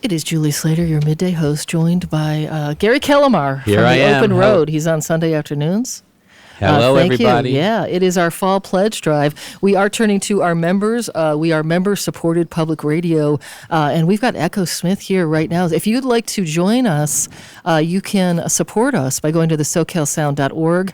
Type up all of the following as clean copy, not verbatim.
It is Julie Slater, your midday host, joined by Gary Calamar Here from I the am. Open Road. He's on Sunday afternoons. Hello, thank everybody. You. Yeah, it is our fall pledge drive. We are turning to our members. We are member-supported public radio, and we've got Echosmith here right now. If you'd like to join us, you can support us by going to the SoCalSound.org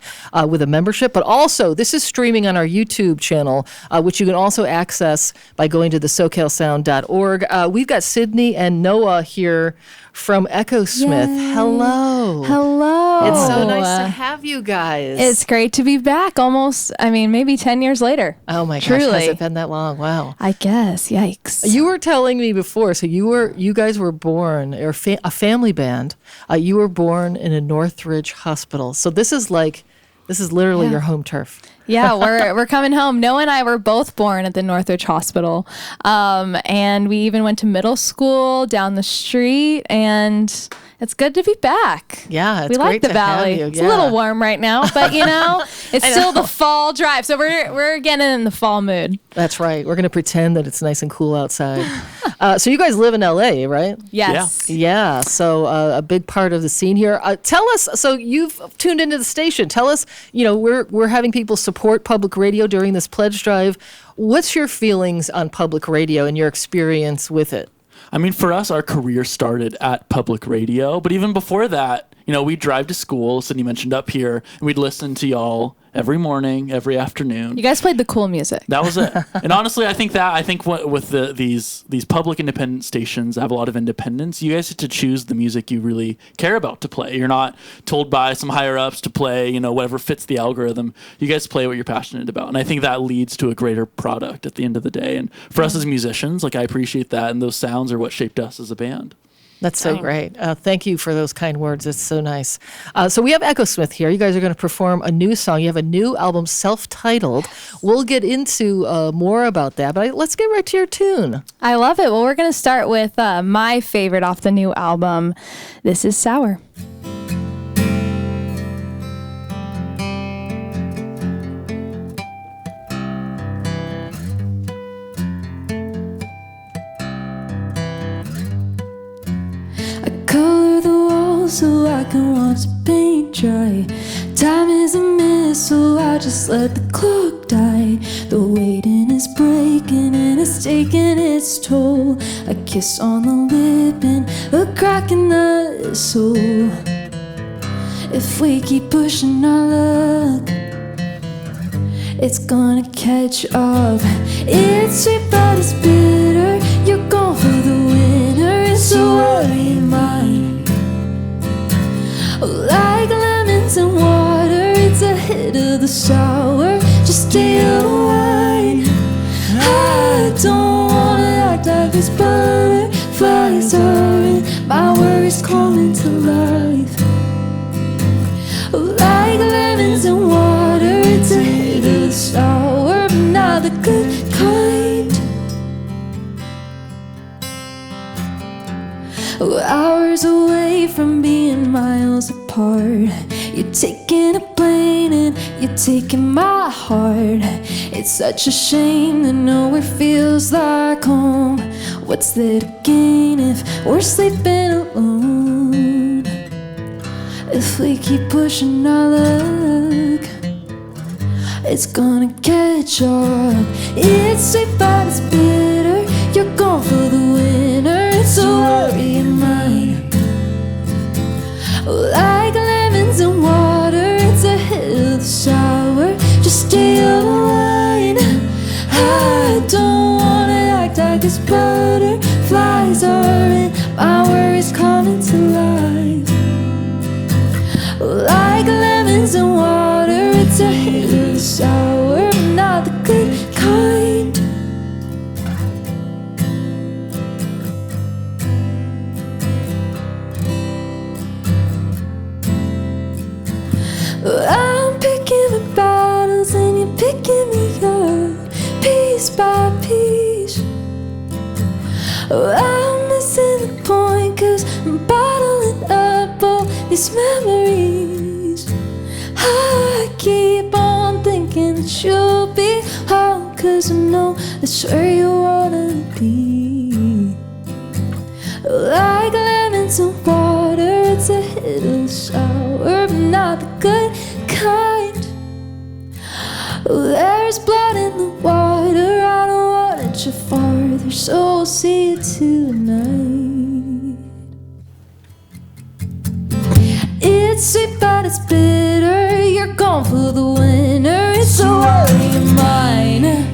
with a membership. But also, this is streaming on our YouTube channel, which you can also access by going to the SoCalSound.org. We've got Sydney and Noah here from Echosmith. Yay. Hello. Hello. It's so nice to have you guys. It's great to be back maybe 10 years later. Oh my gosh, Truly. has it been that long? Wow. I guess. Yikes. You were telling me before, so you guys were born, or a family band, you were born in a Northridge hospital. So this is literally your home turf. Yeah, we're coming home. Noah and I were both born at the Northridge Hospital. And we even went to middle school down the street, and it's good to be back. Yeah, it's we like great the to valley. have you. It's a little warm right now, but it's still the fall drive. So we're getting in the fall mood. That's right. We're going to pretend that it's nice and cool outside. So you guys live in LA, right? Yes. Yeah. So a big part of the scene here. Tell us. So you've tuned into the station. Tell us. We're having people support public radio during this pledge drive. What's your feelings on public radio and your experience with it? I mean, for us, our career started at public radio, but even before that, we'd drive to school, Sydney mentioned up here, and we'd listen to y'all every morning, every afternoon. You guys played the cool music. That was it. And honestly, I think with these public independent stations have a lot of independence. You guys get to choose the music you really care about to play. You're not told by some higher ups to play, whatever fits the algorithm. You guys play what you're passionate about. And I think that leads to a greater product at the end of the day. And for us as musicians, I appreciate that. And those sounds are what shaped us as a band. That's so great. Thank you for those kind words. It's so nice. So we have Echosmith here. You guys are going to perform a new song. You have a new album, self-titled. We'll get into more about that, but let's get right to your tune. I love it. Well, we're going to start with my favorite off the new album. This is Sour. Color the walls so I can watch the paint dry. Time is a miss, so I just let the clock die. The waiting is breaking and it's taking its toll. A kiss on the lip and a crack in the soul. If we keep pushing our luck, it's gonna catch up. It's sweet but it's bitter. You're gone for the winter, and so are you mine. Like lemons and water, it's a hit of the sour. Just stay a while. I don't wanna act like these butterflies are in my worries coming to life. Like lemons and water, it's a hit of the sour, but not the good kind. Hours away from being miles apart. You're taking a plane and you're taking my heart. It's such a shame that nowhere feels like home. What's there to gain if we're sleeping alone? If we keep pushing our luck, it's gonna catch up. It's sweet but it's bitter. You're gone for the winter, it's a worry of mine. Like lemons and water, it's a hit of the sour. Just stay a line. I don't wanna act like these butterflies are in my worries coming to life. Like lemons and water, it's a hit of the sour, but not the good kind. I'm picking the battles and you're picking me up, piece by piece. I'm missing the point 'cause I'm bottling up all these memories. I keep on thinking that you'll be home, 'cause I know that's where you wanna be. Like lemons and water, it's a hit of sour, but not the good kind. There's blood in the water, I don't want it you farther, so we'll see you tonight. It's sweet but it's bitter, you're gone for the winter, it's a worry of mine.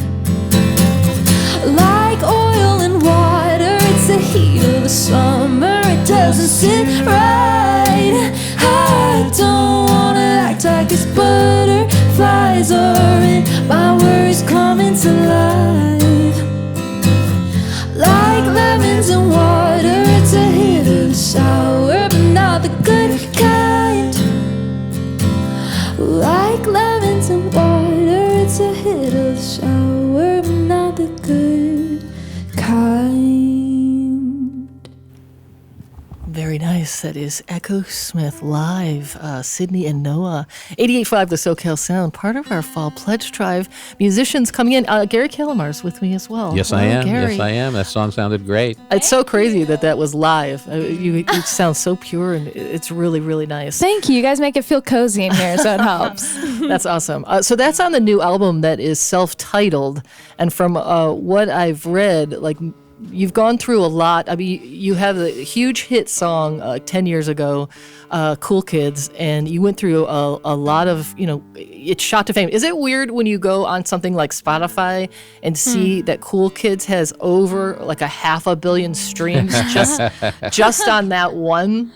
Like oil and water, it's the heat of the summer, it doesn't sit right. I don't wanna act like it's butterflies are in my worries coming to life. Like lemons and water, it's a hit of sour, but not the good kind. Like lemons and water, it's a hit of sour, but not the good kind. Very nice. That is Echosmith live, Sydney and Noah. 88.5 The SoCal Sound, part of our fall pledge drive. Musicians coming in. Gary Calamar's with me as well. Yes, Hello, I am. Gary. Yes, I am. That song sounded great. It's so crazy that was live. You sound so pure, and it's really, really nice. Thank you. You guys make it feel cozy in here, so it helps. That's awesome. So that's on the new album that is self-titled. And from what I've read, like, you've gone through a lot. I mean, you have a huge hit song 10 years ago, Cool Kids, and you went through a lot of, it's shot to fame. Is it weird when you go on something like Spotify and see that Cool Kids has over like 500 million streams just on that one?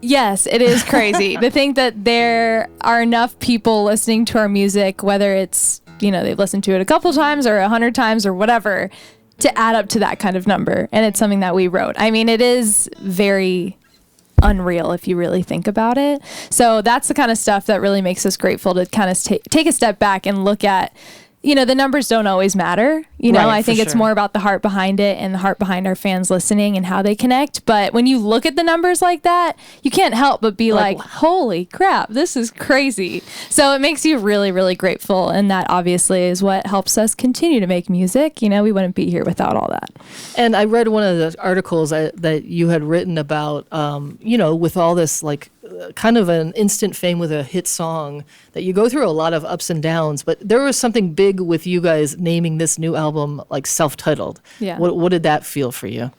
Yes, it is crazy to think that there are enough people listening to our music, whether it's, they've listened to it a couple times or 100 times or whatever, to add up to that kind of number. And it's something that we wrote. I mean, it is very unreal if you really think about it. So that's the kind of stuff that really makes us grateful to kind of take a step back and look at, the numbers don't always matter. Right, I think it's sure. more about the heart behind it and the heart behind our fans listening and how they connect. But when you look at the numbers like that, you can't help but be like, holy crap, this is crazy. So it makes you really, really grateful. And that obviously is what helps us continue to make music. We wouldn't be here without all that. And I read one of the articles that you had written about, with all this, like, kind of an instant fame with a hit song, that you go through a lot of ups and downs, but there was something big with you guys naming this new album like self-titled. Yeah. What did that feel for you?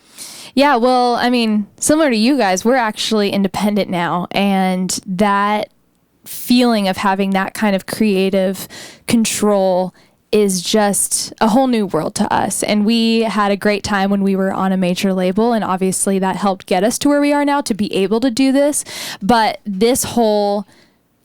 Yeah, well, I mean, similar to you guys, we're actually independent now, and that feeling of having that kind of creative control is just a whole new world to us. And we had a great time when we were on a major label, and obviously that helped get us to where we are now to be able to do this. But this whole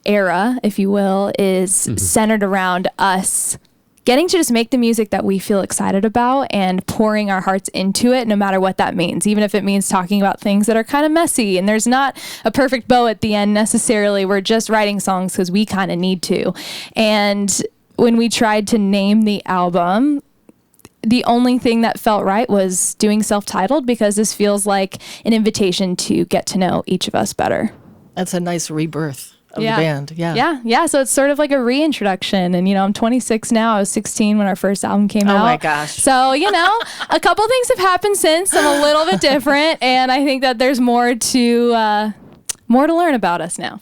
era, if you will, is centered around us getting to just make the music that we feel excited about and pouring our hearts into it, no matter what that means, even if it means talking about things that are kind of messy and there's not a perfect bow at the end necessarily. We're just writing songs because we kind of need to. And when we tried to name the album, the only thing that felt right was doing self-titled, because this feels like an invitation to get to know each of us better. That's a nice rebirth of the band. Yeah. So it's sort of like a reintroduction. And, I'm 26 now. I was 16 when our first album came out. Oh my gosh. So, a couple things have happened since. I'm a little bit different. And I think that there's more to learn about us now.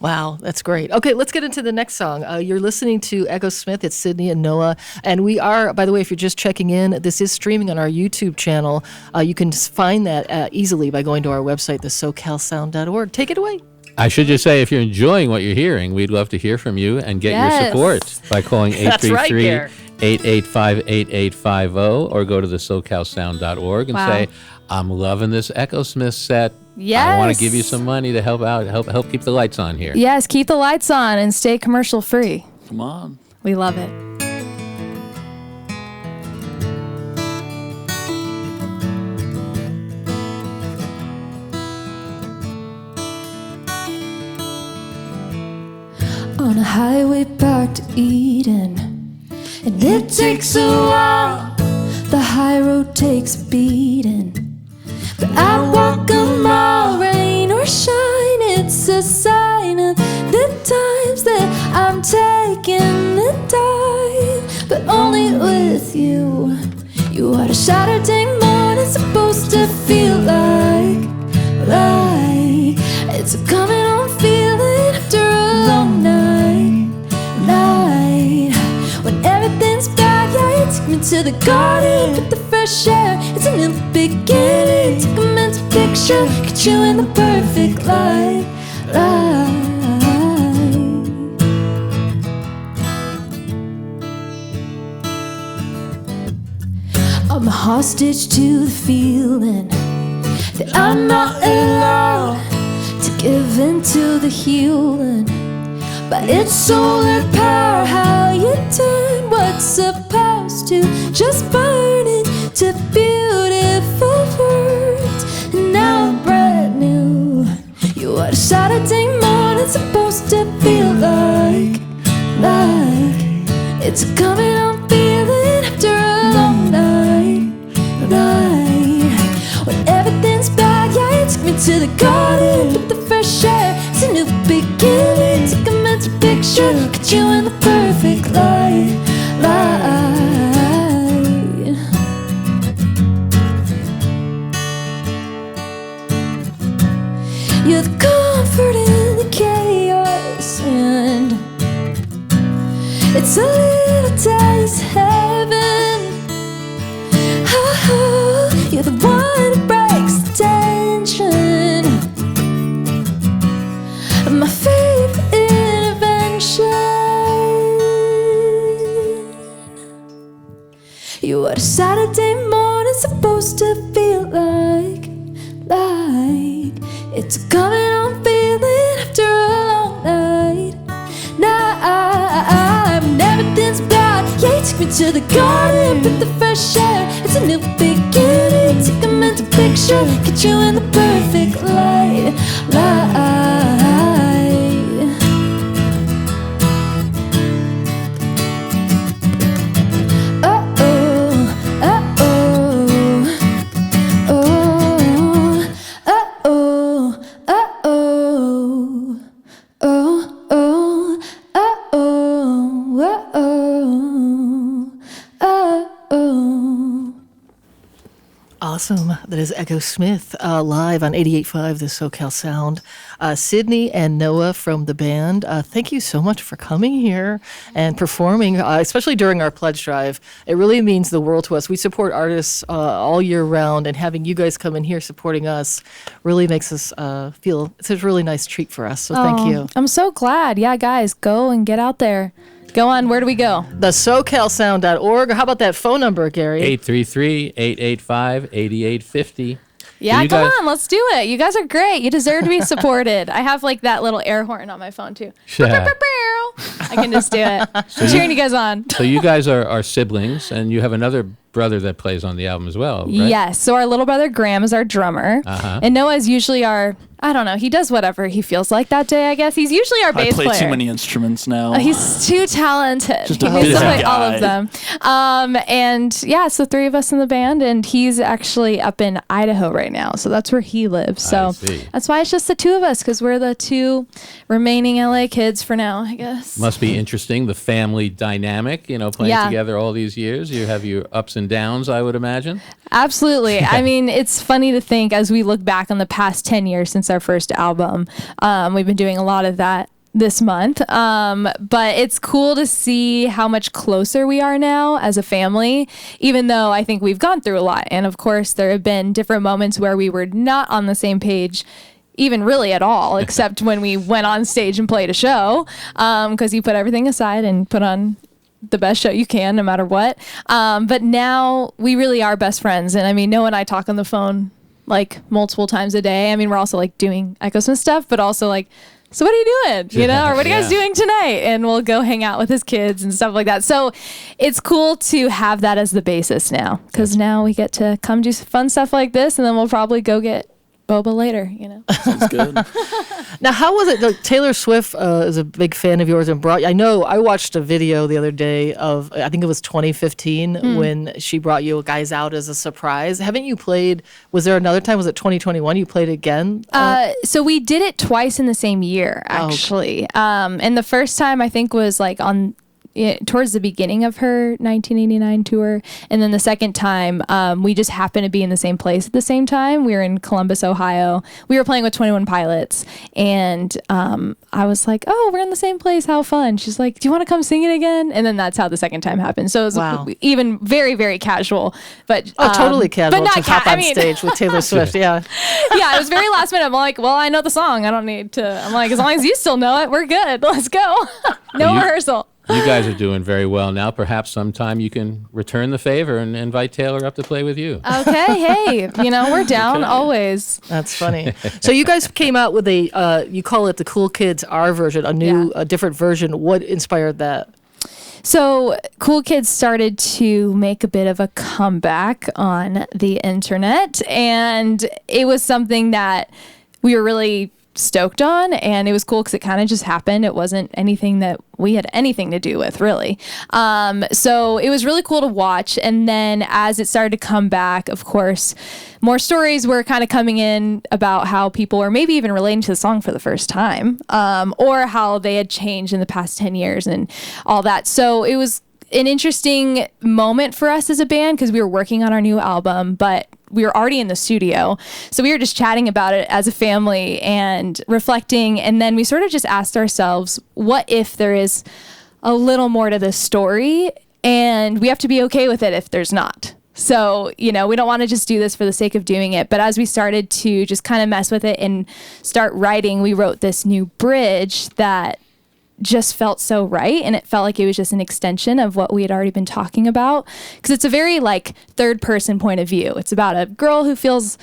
Wow, that's great. Okay, let's get into the next song. You're listening to Echosmith. It's Sydney and Noah. And we are, by the way, if you're just checking in, this is streaming on our YouTube channel. You can find that easily by going to our website, thesocalsound.org. Take it away. I should just say, if you're enjoying what you're hearing, we'd love to hear from you and get your support by calling 833-885-8850 or go to thesocalsound.org and say, I'm loving this Echosmith set. Yes. I want to give you some money to help out, help keep the lights on here. Yes, keep the lights on and stay commercial free. Come on. We love it. On a highway back to Eden, and it takes a while. The high road takes a beating, but I walk a mile, rain or shine. It's a sign of the times that I'm taking the dive, but only with you. You are a Saturday morning. supposed to feel like it's a coming on feeling after a long night. When everything's bad, yeah, you take me to the garden, put the fresh air, it's a new beginning. Take a mental picture, get you in the perfect light. I'm a hostage to the feeling that I'm not allowed to give in to the healing. But it's solar power, how you turn what's supposed to just burn into beautiful words. And now I'm brand new. You are a Saturday morning supposed to feel like it's a coming on feeling after a long night. When everything's bad, yeah, you take me to the garden, put the fresh air, it's a new beginning. Take a mental picture, get you in the perfect light. You're the comfort in the chaos, and it's a little taste of heaven. Oh, you're the one who breaks the tension. My favorite intervention. You are a Saturday morning supposed to feel like it's coming on feeling after a long night. When everything's bad, yeah, you take me to the garden, put the fresh air, it's a new beginning. Take a mental picture, get you in the perfect light. Awesome. That is Echosmith live on 88.5 The SoCal Sound. Sydney and Noah from the band, thank you so much for coming here and performing, especially during our pledge drive. It really means the world to us. We support artists all year round, and having you guys come in here supporting us really makes us feel it's a really nice treat for us. So thank you. I'm so glad. Yeah, guys, go and get out there. Go on. Where do we go? The SoCalSound.org. How about that phone number, Gary? 833-885-8850. Yeah, come on. Let's do it. You guys are great. You deserve to be supported. I have like that little air horn on my phone too. Yeah. I can just do it. I'm cheering you guys on. So you guys are siblings, and you have another brother that plays on the album as well, right? Yes. So our little brother Graham is our drummer, and Noah's usually our, I don't know, he does whatever he feels like that day, I guess. He's usually our bass player. I play too many instruments now. He's too talented. Just he a needs to busy play guy. all of them. And yeah, so three of us in the band, and he's actually up in Idaho right now. So that's where he lives. So that's why it's just the two of us, because we're the two remaining LA kids for now, I guess. Must be interesting, the family dynamic, playing together all these years. You have your ups and downs, I would imagine. Absolutely. I mean, it's funny to think as we look back on the past 10 years since our first album. We've been doing a lot of that this month. But it's cool to see how much closer we are now as a family, even though I think we've gone through a lot. And of course, there have been different moments where we were not on the same page, even really at all, except when we went on stage and played a show, because you put everything aside and put on the best show you can, no matter what. But now we really are best friends. And I mean, Noah and I talk on the phone like multiple times a day. I mean, we're also like doing Echosmith stuff, but also like, so what are you doing? Or what are you guys doing tonight? And we'll go hang out with his kids and stuff like that. So it's cool to have that as the basis now, because now we get to come do fun stuff like this, and then we'll probably go get boba later, Sounds good. Now, how was it? Like, Taylor Swift is a big fan of yours and brought. I know I watched a video the other day of, I think it was 2015 when she brought you guys out as a surprise. Haven't you played? Was there another time? Was it 2021? You played again? So we did it twice in the same year, actually. And the first time I think was like on towards the beginning of her 1989 tour. And then the second time, we just happened to be in the same place at the same time. We were in Columbus, Ohio. We were playing with 21 Pilots. And I was like, oh, we're in the same place. How fun. She's like, do you want to come sing it again? And then that's how the second time happened. So it was even very, very casual. But totally casual but not to hop on stage with Taylor Swift. Yeah. Yeah, it was very last minute. I'm like, well, I know the song. I don't need to. I'm like, as long as you still know it, we're good. Let's go. No rehearsal. You guys are doing very well now. Perhaps sometime you can return the favor and invite Taylor up to play with you. Okay, hey, we're down always. That's funny. So you guys came out with you call it the Cool Kids R version, a different version. What inspired that? So Cool Kids started to make a bit of a comeback on the internet, and it was something that we were really stoked on, and it was cool because it kind of just happened. It wasn't anything that we had anything to do with, really. So it was really cool to watch. And then as it started to come back, of course, more stories were kind of coming in about how people were maybe even relating to the song for the first time, or how they had changed in the past 10 years and all that. So it was an interesting moment for us as a band because we were working on our new album, but we were already in the studio. So we were just chatting about it as a family and reflecting. And then we sort of just asked ourselves, what if there is a little more to this story? And we have to be okay with it if there's not. So, we don't want to just do this for the sake of doing it. But as we started to just kind of mess with it and start writing, we wrote this new bridge that just felt so right, and it felt like it was just an extension of what we had already been talking about, because it's a very third person point of view. It's about a girl who feels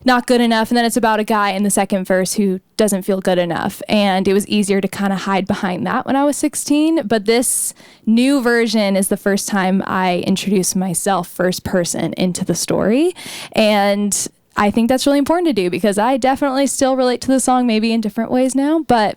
not good enough, and then it's about a guy in the second verse who doesn't feel good enough, and it was easier to kind of hide behind that when I was 16. But this new version is the first time I introduced myself first person into the story, and I think that's really important to do because I definitely still relate to the song, maybe in different ways now, but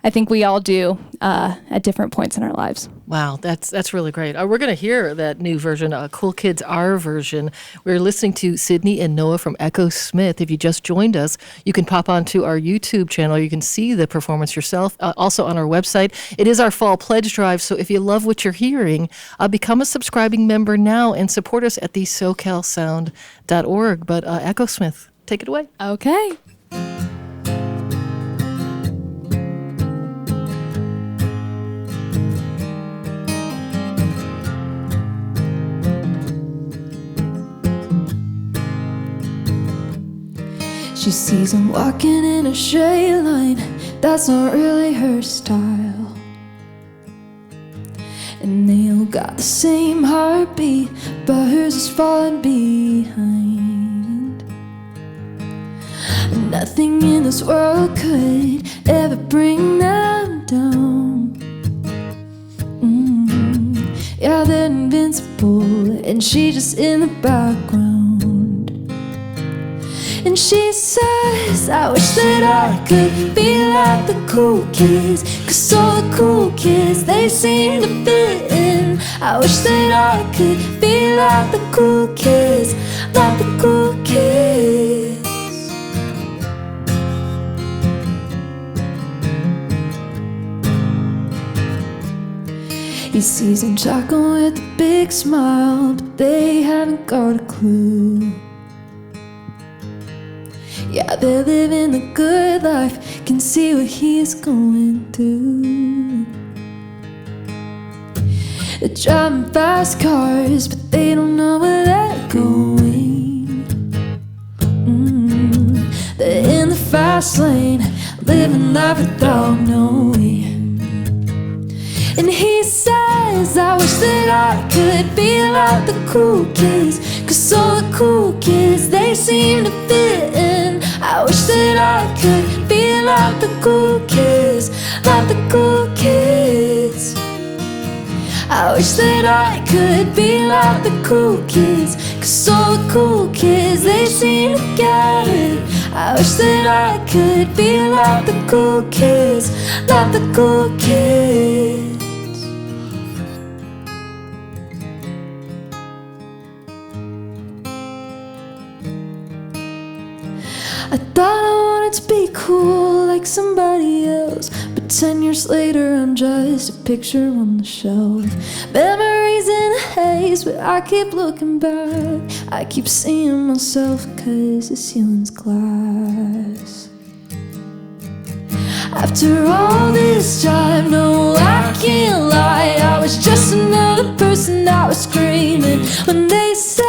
I think we all do at different points in our lives. Wow, that's really great. We're going to hear that new version, Cool Kids R version. We're listening to Sydney and Noah from Echosmith. If you just joined us, you can pop onto our YouTube channel. You can see the performance yourself. Also on our website. It is our fall pledge drive, so if you love what you're hearing, become a subscribing member now and support us at the SoCalSound.org. But Echosmith, take it away. Okay. She sees him walking in a straight line, that's not really her style. And they all got the same heartbeat, but hers is falling behind. Nothing in this world could ever bring them down. Yeah, they're invincible, and she's just in the background. And she says, I wish that I could be like the cool kids, 'cause all the cool kids, they seem to fit in. I wish that I could be like the cool kids, like the cool kids. He sees them talking with a big smile, but they haven't got a clue. Yeah, they're living the good life, can see what he's going through. They're driving fast cars, but they don't know where they're going. They're in the fast lane, living life without knowing. And he says, I wish that I could be like the cool kids, 'cause all the cool kids, they seem to fit in. I wish that I could be like the cool kids, like the cool kids. I wish that I could be like the cool kids, 'cause all the cool kids, they seem to get it. I wish that I could be like the cool kids, like the cool kids. I thought I wanted to be cool like somebody else, but 10 years later I'm just a picture on the shelf. Memories in a haze, but I keep looking back. I keep seeing myself cause the ceiling's glass. After all this time, no, I can't lie, I was just another person that was screaming when they said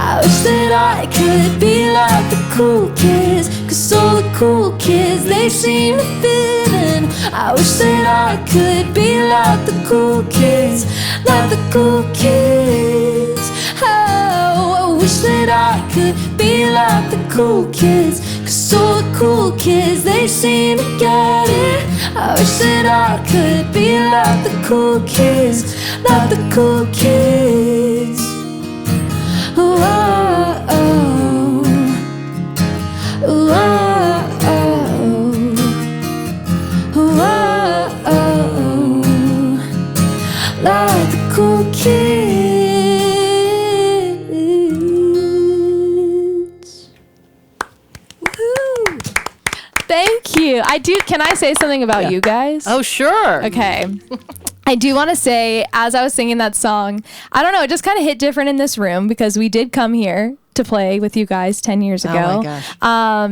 I wish that I could be like the cool kids, cause all the cool kids, they seem to fit in. I wish that I could be like the cool kids, like the cool kids. Oh, I wish that I could be like the cool kids, cause all the cool kids, they seem to get it. I wish that I could be like the cool kids, like the cool kids. Oh, oh, oh, oh, oh, oh, like the cool kids. Woo. Thank you. Can I say something about you guys? Oh, sure. Okay. I do want to say, as I was singing that song, I don't know, it just kind of hit different in this room because we did come here to play with you guys 10 years ago. Oh my gosh.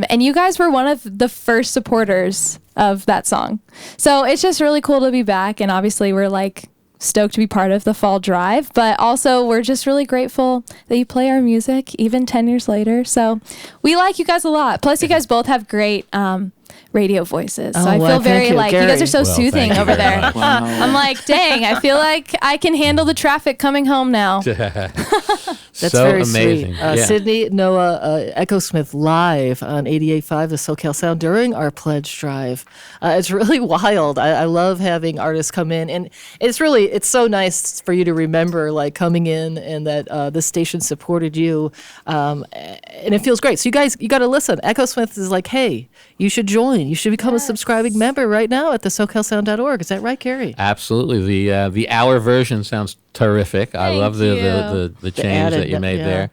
And you guys were one of the first supporters of that song. So it's just really cool to be back. And obviously we're like stoked to be part of the fall drive, but also we're just really grateful that you play our music even 10 years later. So we like you guys a lot. Plus you guys both have great radio voices. So I feel very like Gary. You guys are so soothing over there. Wow. I'm like, dang, I feel like I can handle the traffic coming home now. That's so very amazing. sweet. Sydney, Noah, Echosmith live on 88.5 The SoCal Sound during our pledge drive. It's really wild. I love having artists come in, and it's so nice for you to remember like coming in and that this station supported you, and it feels great. So you guys, you got to listen. Echosmith is like, hey, you should join. You should become a subscribing member right now at the SoCalSound.org. Is that right, Gary? Absolutely. The hour version sounds terrific. I love the change that you made there.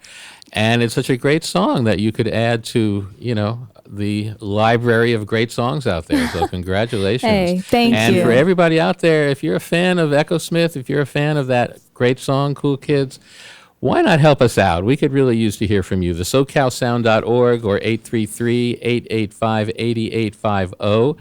And it's such a great song that you could add to, the library of great songs out there. So congratulations. Hey, thank you. And for everybody out there, if you're a fan of Echosmith, if you're a fan of that great song, Cool Kids, why not help us out? We could really use to hear from you. The SoCalSound.org or 833-885-8850.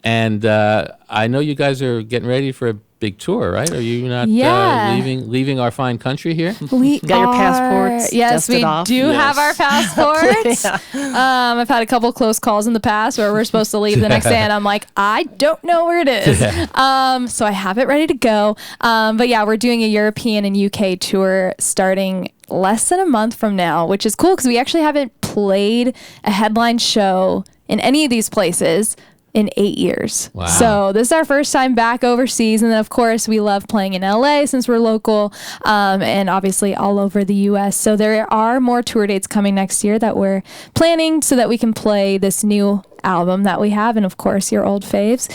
And I know you guys are getting ready for a big tour, right? Are you not leaving our fine country here? We got your passports? Yes, we off? do have our passports. I've had a couple close calls in the past where we're supposed to leave the next day, and I'm like, I don't know where it is. So I have it ready to go. But yeah, we're doing a European and UK tour starting less than a month from now, which is cool because we actually haven't played a headline show in any of these places in 8 years. Wow. So this is our first time back overseas. And then of course we love playing in LA since we're local, and obviously all over the US. So there are more tour dates coming next year that we're planning so that we can play this new album that we have, and of course your old faves.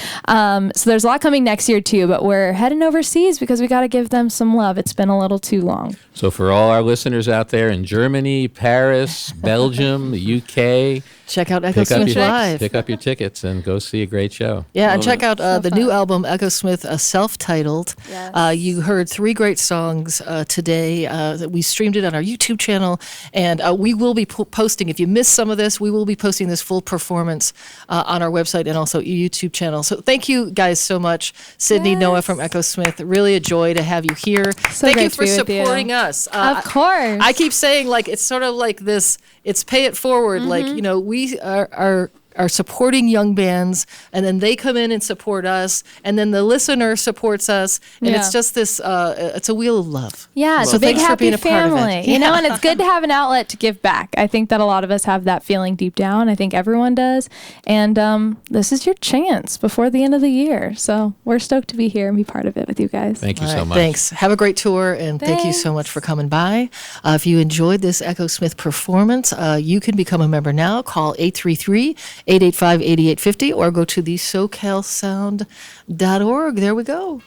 So there's a lot coming next year too, but we're heading overseas because we got to give them some love. It's been a little too long. So for all our listeners out there in Germany, Paris, Belgium, the UK, check out Echosmith live. Pick up your tickets and go see a great show. Yeah, and check out the new album, Echosmith, self-titled. Yes. You heard 3 great songs today. We streamed it on our YouTube channel, and we will be posting, if you missed some of this, we will be posting this full performance on our website and also YouTube channel. So thank you guys so much. Sydney, Noah from Echosmith, really a joy to have you here. So thank great you to for be with you. supporting us. Of course. I keep saying, like, it's sort of like this, it's pay it forward. Like, we are supporting young bands, and then they come in and support us, and then the listener supports us, and it's just this, it's a wheel of love. Yeah, it's So a big thanks for happy being a part of it. family, and it's good to have an outlet to give back. I think that a lot of us have that feeling deep down. I think everyone does, and this is your chance before the end of the year. So we're stoked to be here and be part of it with you guys. Thank you All so right, much. Thanks. Have a great tour, and thank you so much for coming by. If you enjoyed this Echosmith performance, you can become a member now. Call 833-885-8850 or go to the SoCalSound.org. There we go.